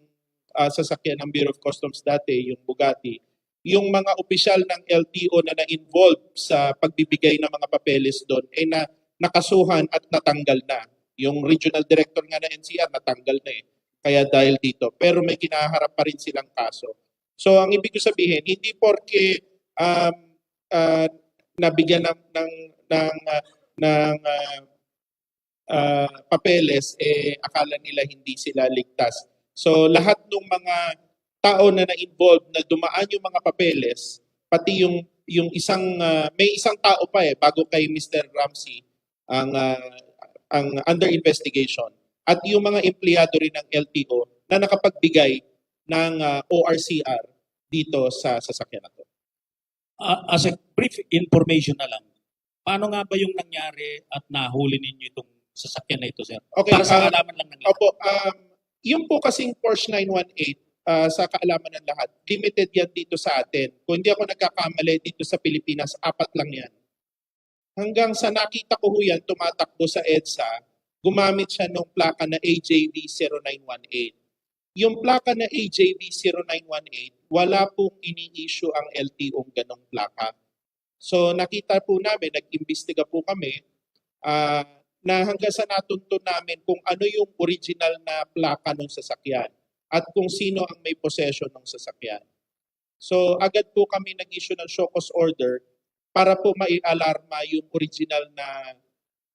sasakyan ng Bureau of Customs dati, yung Bugatti, yung mga opisyal ng LTO na na-involve sa pagbibigay ng mga papeles doon ay nakasuhan at natanggal na. Yung regional director nga na NCR natanggal na eh. Kaya dahil dito. Pero may kinaharap pa rin silang kaso. So ang ibig ko sabihin, hindi porke nabigyan ng papeles, akala nila hindi sila ligtas. So lahat ng mga tao na na-involved na dumaan yung mga papeles, pati yung isang, may isang tao pa bago kay Mr. Ramsey ang under investigation. At yung mga empleyado rin ng LTO na nakapagbigay ng ORCR dito sa sasakyan na to. As a brief information na lang, paano nga ba yung nangyari at nahuli ninyo itong sasakyan na ito, sir? Okay, Para sa kaalaman lang ng lahat. Opo, yung po kasing Porsche 918, sa kaalaman ng lahat, limited yan dito sa atin. Kung hindi ako nagkakamali dito sa Pilipinas, 4 lang yan. Hanggang sa nakita ko yan, tumatakbo sa EDSA, gumamit siya ng plaka na AJV 0918. Yung plaka na AJV 0918, wala pong ini-issue ang LTO ng ganong plaka. So nakita po namin, nag-imbestiga po kami, na hanggang sa natuntun namin kung ano yung original na plaka ng sasakyan at kung sino ang may possession ng sasakyan. So agad po kami nag-issue ng show cause order para po mai-alarma yung original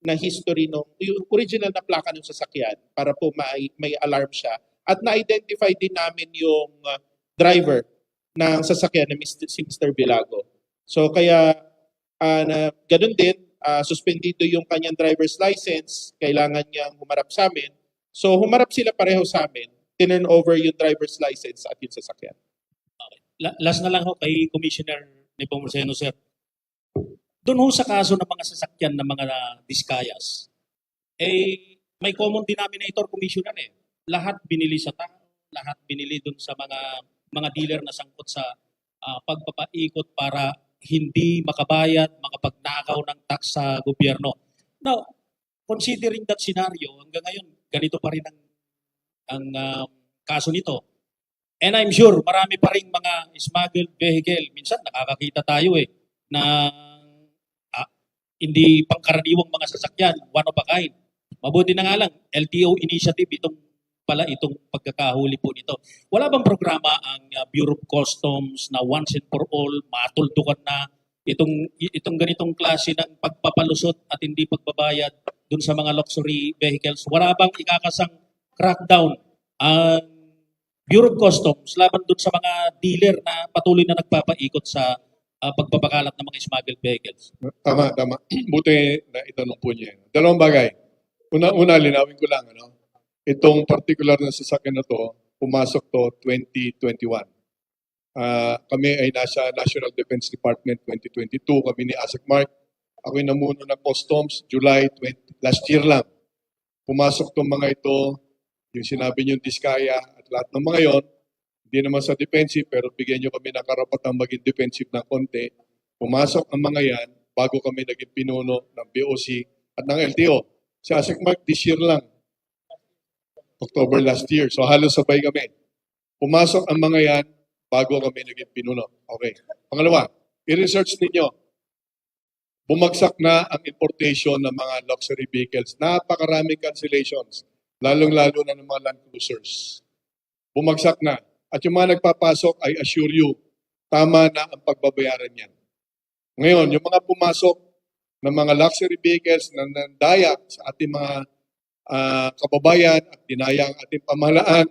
na history yung original na plaka ng sasakyan para po may alarm siya. At na-identify din namin yung driver ng sasakyan na si Mr. Bilago. So kaya ganun din, suspendido yung kanyang driver's license, kailangan niyang humarap sa amin. So humarap sila pareho sa amin, tinurn over yung driver's license at yung sasakyan. Last na lang ho kay Commissioner Nepomuceno, sir. Doon ho sa kaso ng mga sasakyan ng mga diskayas, may common denominator, Commissioner eh. Lahat binili sa tao, lahat binili doon sa mga dealer na sangkot sa pagpapaikot para hindi makabayad, makapagnakaw ng tax sa gobyerno. Now, considering that scenario, hanggang ngayon, ganito pa rin ang kaso nito. And I'm sure marami pa rin mga smuggled vehicle. Minsan nakakakita tayo na hindi pangkaraniwang mga sasakyan, one of a kind. Mabuti na nga lang, LTO initiative itong pagkakahuli po nito. Wala bang programa ang Bureau of Customs na once and for all matuldukan na itong ganitong klase ng pagpapalusot at hindi pagbabayad dun sa mga luxury vehicles? Wala bang ikakasang crackdown ang Bureau of Customs laban dun sa mga dealer na patuloy na nagpapaikot sa pagpapakalat ng mga smuggled vehicles? Tama. Buti na itanong po niya. Dalawang bagay. Una, linawin ko lang, itong particular na sasakyan na to, pumasok to 2021. Kami ay nasa National Defense Department 2022. Kami ni ASEC Mark. Ako'y namuno ng Customs July 20, last year lang. Pumasok tong mga ito, yung sinabi niyong Diskaya at lahat ng mga yon, hindi naman sa defensive, pero bigyan niyo kami ng karapatang maging defensive ng konti. Pumasok ang mga yan bago kami naging pinuno ng BOC at ng LTO. Si ASEC Mark this year lang, October last year. So halos sabay kami. Pumasok ang mga yan bago kami naging pinuno. Okay. Pangalawa, i-research ninyo. Bumagsak na ang importation ng mga luxury vehicles. Napakaraming cancellations. Lalong-lalo na ng mga Land Cruisers. Bumagsak na. At yung mga nagpapasok, I assure you, tama na ang pagbabayaran yan. Ngayon, yung mga pumasok ng mga luxury vehicles na nandaya sa ating mga kababayan at dinaya ang ating pamahalaan,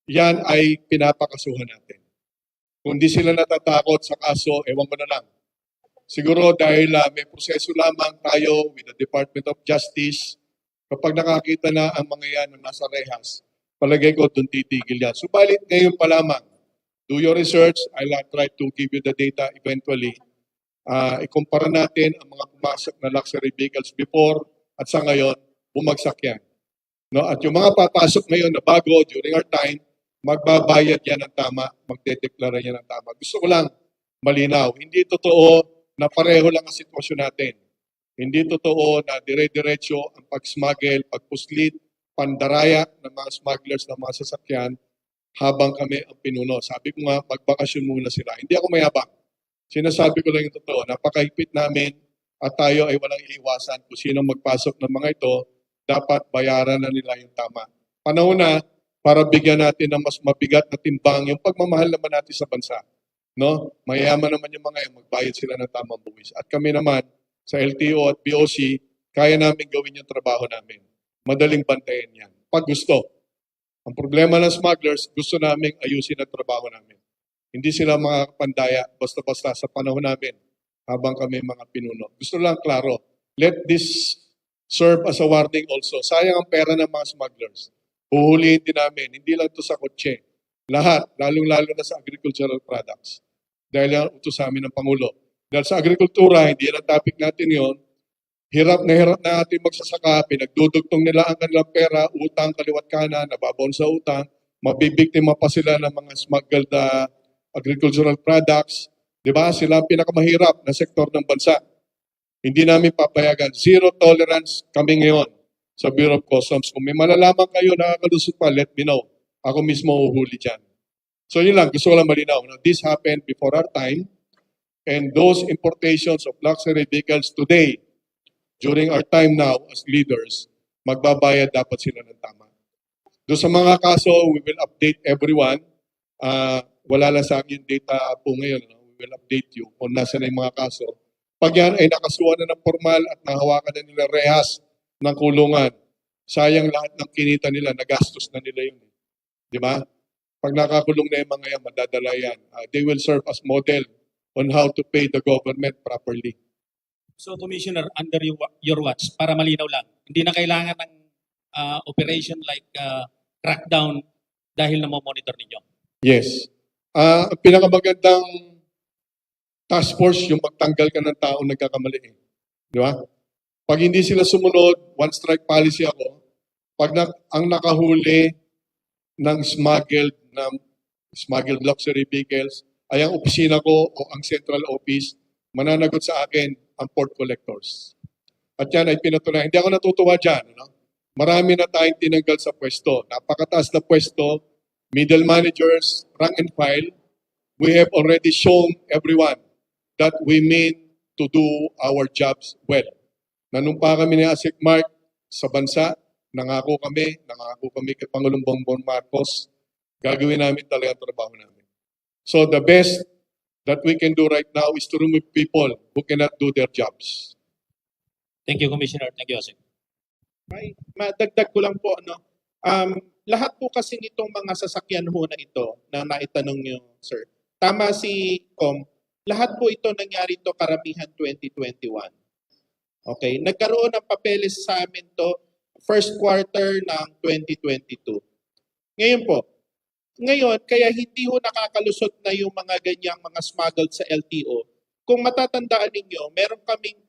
yan ay pinapakasuhan natin. Kung di sila natatakot sa kaso, ewan ko na lang. Siguro dahil may proseso lamang tayo with the Department of Justice, kapag nakakita na ang mga yan na nasa rehas, palagay ko doon titigil yan. Subalit ngayon pa lamang, do your research, I'll try to give you the data eventually. Ikumpara natin ang mga pumasok na luxury vehicles before at sa ngayon, bumagsak yan. No? At yung mga papasok ngayon na bago during our time, magbabayad yan ng tama, magdedeklara yan ng tama. Gusto ko lang malinaw, hindi totoo na pareho lang ang sitwasyon natin. Hindi totoo na dire-diretso ang pag-smuggle, pagpuslit, pandaraya ng mga smugglers ng mga sasakyan habang kami ang pinuno. Sabi ko nga, magbakasyon muna sila. Hindi ako mayabang. Sinasabi ko lang yung totoo, napakahigpit namin at tayo ay walang iiwasan kung sino magpasok ng mga ito, dapat bayaran na nila yung tama. Panahon na para bigyan natin ng mas mabigat na timbang yung pagmamahal naman natin sa bansa. No? Mayayaman naman yung mga yung magbayad sila ng tamang buwis. At kami naman sa LTO at BOC, kaya namin gawin yung trabaho namin. Madaling bantayan yan. Pag gusto. Ang problema ng smugglers, gusto namin ayusin ang trabaho namin. Hindi sila mga pandaya basta-basta sa panahon namin habang kami mga pinuno. Gusto lang klaro, let this serve as a warning also. Sayang ang pera ng mga smugglers. Huhulihin din namin, hindi lang to sa kotse. Lahat, lalong-lalo na sa agricultural products. dahil yan utos sa amin ng Pangulo. Dahil sa agrikultura, hindi yan ang topic natin yon. Hirap na natin magsasaka, pinagdudugtong nila ang kanilang pera, utang, kaliwat kanan, nababaon sa utang, mabibiktima pa sila ng mga smuggled agricultural products. Di ba? Sila ang pinakamahirap na sektor ng bansa. Hindi namin papayagan. Zero tolerance kami ngayon sa Bureau of Customs. Kung may malalaman kayo nakakalusot pa, let me know. Ako mismo uhuli dyan. So yun lang, gusto ko lang malinaw. Now, this happened before our time, and those importations of luxury vehicles today, during our time now as leaders, magbabayad dapat sila ng tama. Doon sa mga kaso, we will update everyone. Wala lang sa akin data po ngayon. No? We will update you kung nasa na yung mga kaso. Pag yan ay nakasuhan na ng formal at nahawakan na nila rehas ng kulungan, sayang lahat ng kinita nila, nagastos na nila yun. Di ba? Pag nakakulong na yung mga yan, madadala yan. They will serve as model on how to pay the government properly. So, Commissioner, under your watch, para malinaw lang, hindi na kailangan ng operation like crackdown dahil na-monitor ninyo? Yes. Ang pinakamagandang task force, yung magtanggal ka ng tao nagkakamali. Di ba? Pag hindi sila sumunod, one strike policy ako. Pag ang nakahuli ng smuggled luxury vehicles ay ang opisina ko o ang central office, mananagot sa akin ang port collectors. At yan ay pinatunayan. Hindi ako natutuwa dyan. No? Marami na tayong tinanggal sa pwesto. Napakataas na pwesto, middle managers, rank and file. We have already shown everyone that we mean to do our jobs well. Nanumpa kami ni Asik Mark sa bansa, nangako kami kay Pangulong Bongbong Marcos, gagawin namin talaga ang trabaho namin. So the best that we can do right now is to remove people who cannot do their jobs. Thank you, Commissioner. Thank you, Asik. May madagdag ko lang po, lahat po kasi nitong mga sasakyan ho na ito na naitanong niyo, sir. Tama si Com, lahat po ito nangyari to karamihan 2021. Okay, nagkaroon ng papeles sa amin to first quarter ng 2022. Ngayon, kaya hindi ho nakakalusot na yung mga ganyang mga smuggled sa LTO. Kung matatandaan ninyo, meron kaming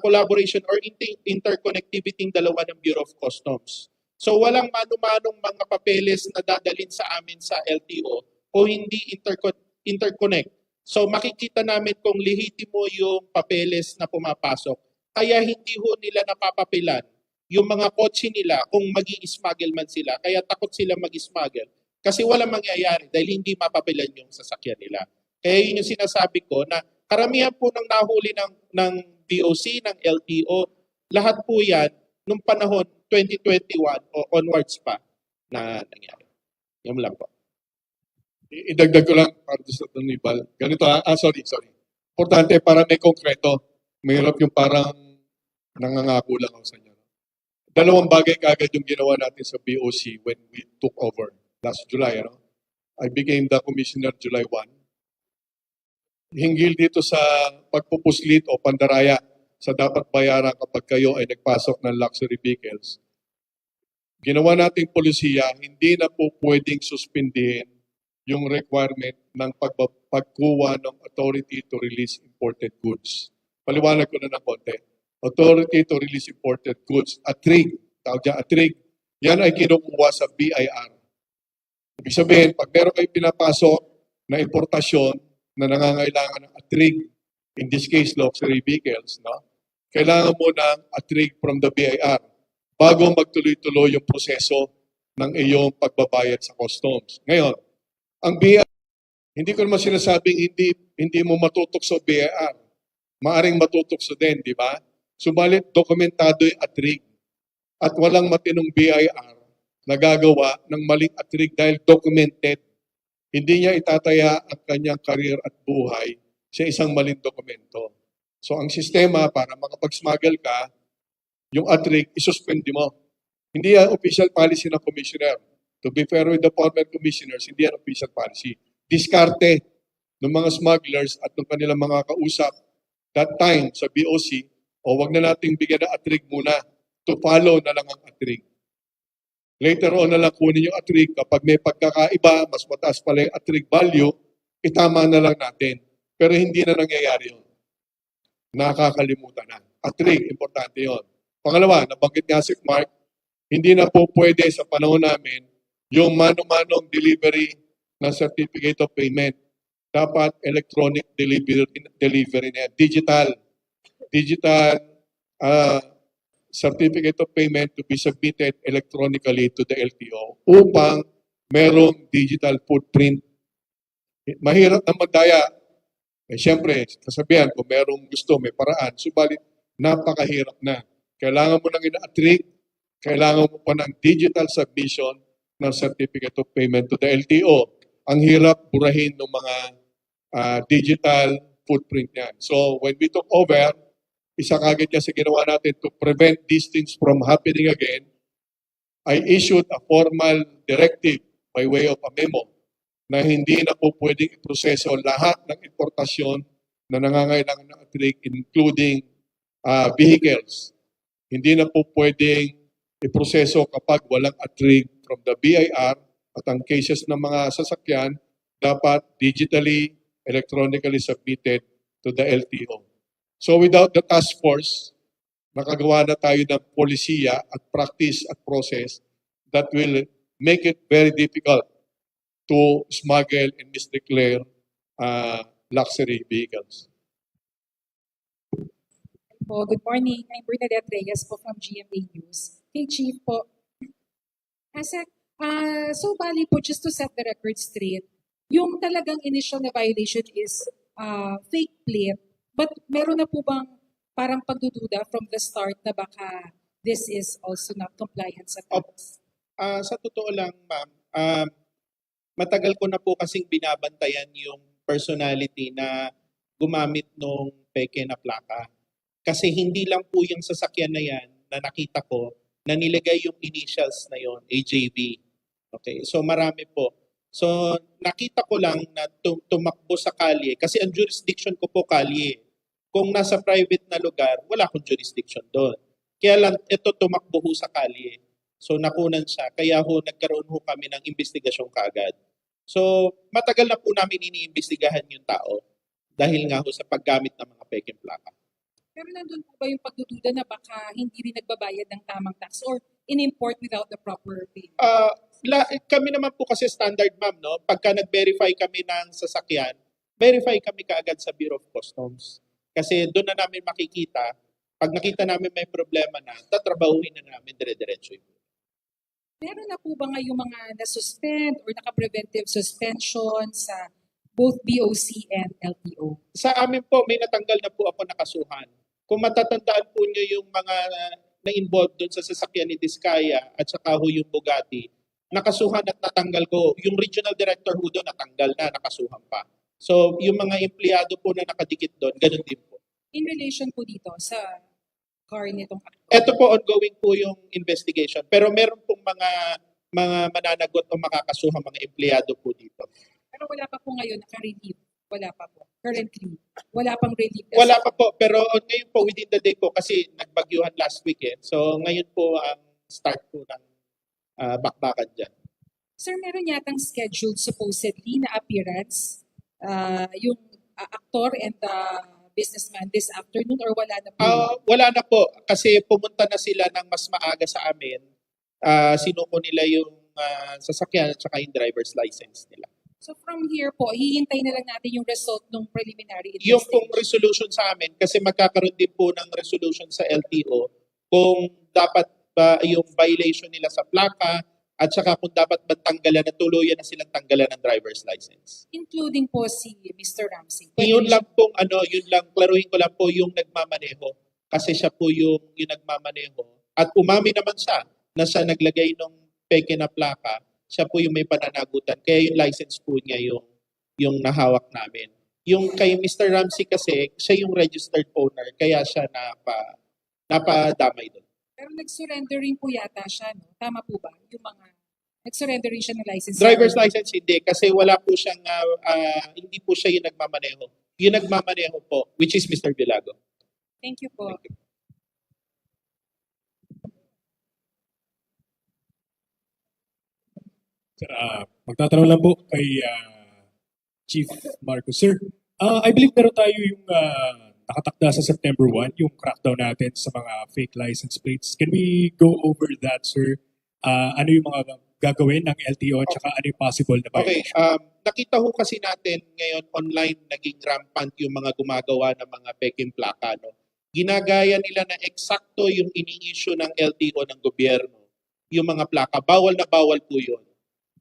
collaboration or interconnectivity ng dalawa ng Bureau of Customs. So walang mano-manong mga papeles na dadalhin sa amin sa LTO kung hindi interconnect. So makikita namin kung lehitimo yung papeles na pumapasok. Kaya hindi ho nila napapapilan yung mga kotse nila kung mag-i-smuggle man sila. Kaya takot sila mag-smuggle. Kasi walang mangyayari dahil hindi mapapilan yung sasakyan nila. Kaya yun yung sinasabi ko na karamihan po ng nahuli ng DOC, ng LTO, lahat po yan nung panahon 2021 o onwards pa na nangyari. Yung lang po. Idagdag ko lang para sa Tanibal. Ganito sorry. Importante para may konkreto. Mahirap yung parang nangangako lang ako sa inyo. Dalawang bagay kaagad yung ginawa natin sa BOC when we took over last July. I became the commissioner July 1. Hinggil dito sa pagpupuslit o pandaraya sa dapat bayaran kapag kayo ay nagpasok ng luxury vehicles. Ginawa nating polisiya, hindi na po pwedeng suspindihin yung requirement ng pagkuha ng authority to release imported goods. Paliwanag ko na ng konti. Authority to release imported goods, ATRIG, tawag dyan, ATRIG, yan ay kinukuha sa BIR. Ibig sabihin, pag meron kayo pinapasok na importasyon na nangangailangan ng ATRIG, in this case, luxury vehicles, no? Kailangan mo ng ATRIG from the BIR bago magtuloy-tuloy yung proseso ng iyong pagbabayad sa customs. Ngayon, ang BIR, hindi ko naman sinasabing hindi mo matutok sa BIR. Maaring matutok sa din, di ba? Subalit, dokumentado yung ATRIG at walang matinong BIR na gagawa ng maling ATRIG dahil documented. Hindi niya itataya ang kanyang career at buhay sa isang maling dokumento. So ang sistema para makapag-smuggle ka, yung ATRIG, isuspend mo. Hindi yan official policy ng commissioner. To be fair with the former commissioners, hindi yan official policy. Diskarte ng mga smugglers at ng kanilang mga kausap that time sa BOC, o wag na nating bigyan ng ATRIG muna, to follow na lang ang ATRIG. Later on na lang kunin yung ATRIG, kapag may pagkakaiba, mas mataas pala yung ATRIG value, itama na lang natin. Pero hindi na nangyayari yun. Nakakalimutan na. At least, importante yun. Pangalawa, nabanggit nga si Mark, hindi na po pwede sa panahon namin yung mano-manong delivery ng certificate of payment. Dapat electronic delivery na yan. Digital certificate of payment to be submitted electronically to the LTO upang merong digital footprint. Mahirap na magdaya. Siyempre, kasabihan, kung merong gusto, may paraan. Subalit, napakahirap na. Kailangan mo nang ina-attract, kailangan mo pa ng digital submission ng certificate of payment to the LTO. Ang hirap burahin ng mga digital footprint yan. So, when we took over, isa kagad niya sa ginawa natin to prevent these things from happening again, I issued a formal directive by way of a memo na hindi na po pwedeng iproseso lahat ng importasyon na nangangailangan ng atrik, including vehicles. Hindi na po pwedeng iproseso kapag walang atrik from the BIR at ang cases ng mga sasakyan dapat digitally, electronically submitted to the LTO. So without the task force, nakagawa na tayo ng polisiya at practice at process that will make it very difficult to smuggle and misdeclare luxury vehicles. Good morning. I'm Bernadette Reyes po from GMA News. Hey, Chief po. So bali po, just to set the record straight, yung talagang initial na violation is fake plate, but meron na po bang parang pagdududa from the start na baka this is also not compliant sa tax? Sa totoo lang, ma'am, matagal ko na po kasing binabantayan yung personality na gumamit nung peke na plaka. Kasi hindi lang po yung sasakyan na yan na nakita ko na nilagay yung initials na yon, AJB. Okay, so marami po. So nakita ko lang na tumakbo sa kalye kasi ang jurisdiction ko po kalye. Kung nasa private na lugar, wala akong jurisdiction doon. Kaya lang ito tumakbo ho sa kalye. So nakunan siya, kaya ho nagkaroon ho kami ng investigasyon kaagad. So matagal na po namin iniimbestigahan yung tao dahil nga ho sa paggamit ng mga peking plaka. Pero nandun po ba yung pagdududa na baka hindi rin nagbabayad ng tamang tax or in-import without the proper payment? Kami naman po kasi standard, ma'am, no? Pagka nag-verify kami ng sasakyan, verify kami kaagad sa Bureau of Customs. Kasi doon na namin makikita, pag nakita namin may problema na, tatrabahuin na namin dire-diretso yun. Meron na po ba ngayong mga na-suspend or naka-preventive suspension sa both BOC and LTO? Sa amin po, may natanggal na po ako nakasuhan. Kung matatandaan po niyo yung mga na-involved doon sa sasakyan ni Diskaya at saka ho yung Bugatti, nakasuhan at natanggal ko. Yung regional director ho doon natanggal na, nakasuhan pa. So yung mga empleyado po na nakadikit doon, ganun din po. In relation po dito sa car nitong actor? Ito po, ongoing po yung investigation. Pero meron pong mga mananagot o makakasuhan mga empleyado po dito. Pero wala pa po ngayon naka-relieve. Wala pa po. Currently, wala pang relief. Wala pa po, pero ngayon po within the day po kasi nagbagyuhan last weekend. So ngayon po ang start po ng bakbakan dyan. Sir, meron yatang scheduled supposedly na appearance yung actor and the businessman this afternoon or wala na po? Wala na po kasi pumunta na sila ng mas maaga sa amin. Sinuko nila yung sasakyan at saka yung driver's license nila. So from here po, hihintay na lang natin yung result ng preliminary investigation. Yung pong resolution sa amin, kasi magkakaroon din po ng resolution sa LTO kung dapat ba yung violation nila sa plaka at saka kung dapat ba tanggalan na tuluyan na silang tanggalan ng driver's license. Including po si Mr. Ramsey. Yun lang pong klaruhin ko lang po yung nagmamaneho. Kasi siya po yung nagmamaneho. At umami naman siya na siya naglagay ng peke na plaka. Siya po yung may pananagutan. Kaya yung license po niya yung nahawak namin. Yung kay Mr. Ramsey kasi, siya yung registered owner. Kaya siya napadamay doon. Pero nag-surrender rin po yata siya, no? Tama po ba? Yung mga, nag-surrender rin siya ng license? Driver's license hindi. Kasi wala po siyang, hindi po siya yung nagmamaneho. Yung nagmamaneho po, which is Mr. Bilago. Thank you po. Thank you. Sir, magtatanong lang po kay Chief Marcos. Sir, I believe meron tayo yung nakatakda sa September 1, yung crackdown natin sa mga fake license plates. Can we go over that, sir? Ano yung mga gagawin ng LTO at saka ano yung possible na Okay, violation? nakita ho kasi natin ngayon online naging rampant yung mga gumagawa ng mga peking plaka. No? Ginagaya nila na eksakto yung ini-issue ng LTO ng gobyerno, yung mga plaka. Bawal na bawal po yun.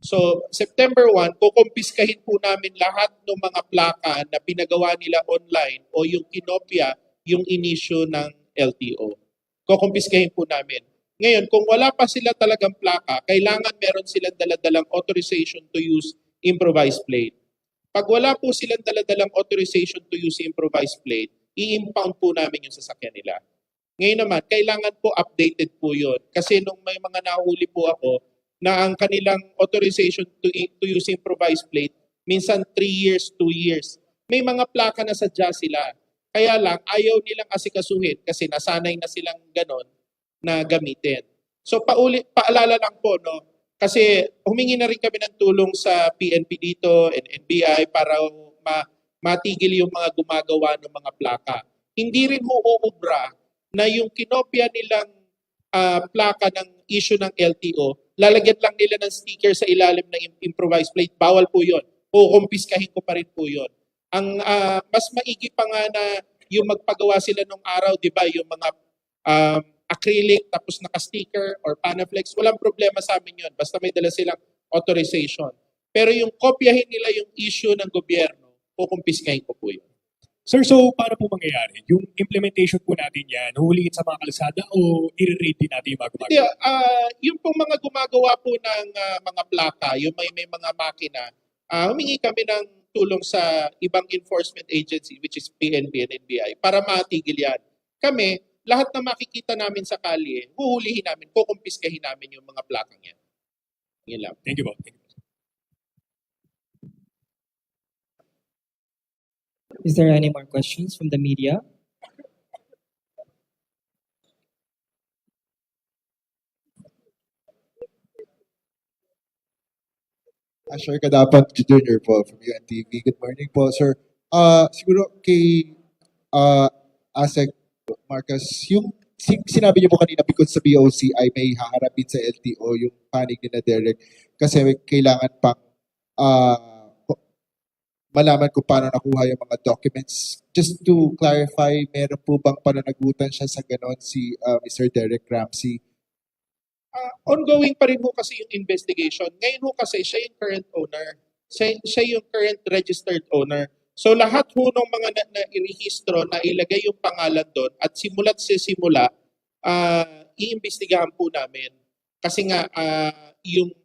So, September 1, kukumpiskahin po namin lahat ng mga plaka na pinagawa nila online o yung kinopya yung inisyo ng LTO. Kukumpiskahin po namin. Ngayon, kung wala pa sila talagang plaka, kailangan meron silang daladalang authorization to use improvised plate. Pag wala po silang daladalang authorization to use improvised plate, i-impound po namin yung sasakyan nila. Ngayon naman, kailangan po updated po yun. Kasi nung may mga nahuli po ako, na ang kanilang authorization to use improvised plate, minsan 3 years, 2 years. May mga plaka na sadya sila. Kaya lang, ayaw nilang asikasuhin kasi nasanay na silang ganon na gamitin. So paalala lang po, no? Kasi humingi na rin kami ng tulong sa PNP dito and NBI para matigil yung mga gumagawa ng mga plaka. Hindi rin uubra na yung kinopya nilang plaka ng issue ng LTO, lalagyan lang nila ng sticker sa ilalim ng improvised plate. Bawal po yun. Kukumpiskahin ko pa rin po yun. Ang mas maigi pa nga na yung magpagawa sila nung araw, di ba, yung mga acrylic tapos naka-sticker or Panaflex, walang problema sa amin yun. Basta may dala silang authorization. Pero yung kopyahin nila yung issue ng gobyerno, kukumpiskahin ko po yun. Sir, so paano po mangyayari? Yung implementation po natin yan, huhuliin sa mga kalsada o i-rate din natin yung mga gumagawa? Yung pong mga gumagawa po ng mga plaka, yung may mga makina, humingi kami ng tulong sa ibang enforcement agency, which is PNP and NBI, para matigil yan. Kami, lahat na makikita namin sa kalye, huhulihin namin, kukumpiskahin namin yung mga plakang yan. Yan lang. Thank you po. Thank you. Is there any more questions from the media? Sir Kadapat Jr. po from UNTV. Good morning po, sir. Siguro kay ASEC Marcus, yung sinabi niyo po kanina because sa BOC ay may haharapin sa LTO yung panig ni na Derek kasi kailangan pang malaman kung paano nakuha yung mga documents. Just to clarify, meron po bang pananagutan siya sa ganon si Mr. Derek Ramsey? Ongoing pa rin ho kasi yung investigation. Ngayon ho kasi siya yung current owner. Siya yung current registered owner. So lahat ho ng mga na-irehistro na ilagay yung pangalan doon at simula't simula, iimbestigahan po namin. Kasi nga yung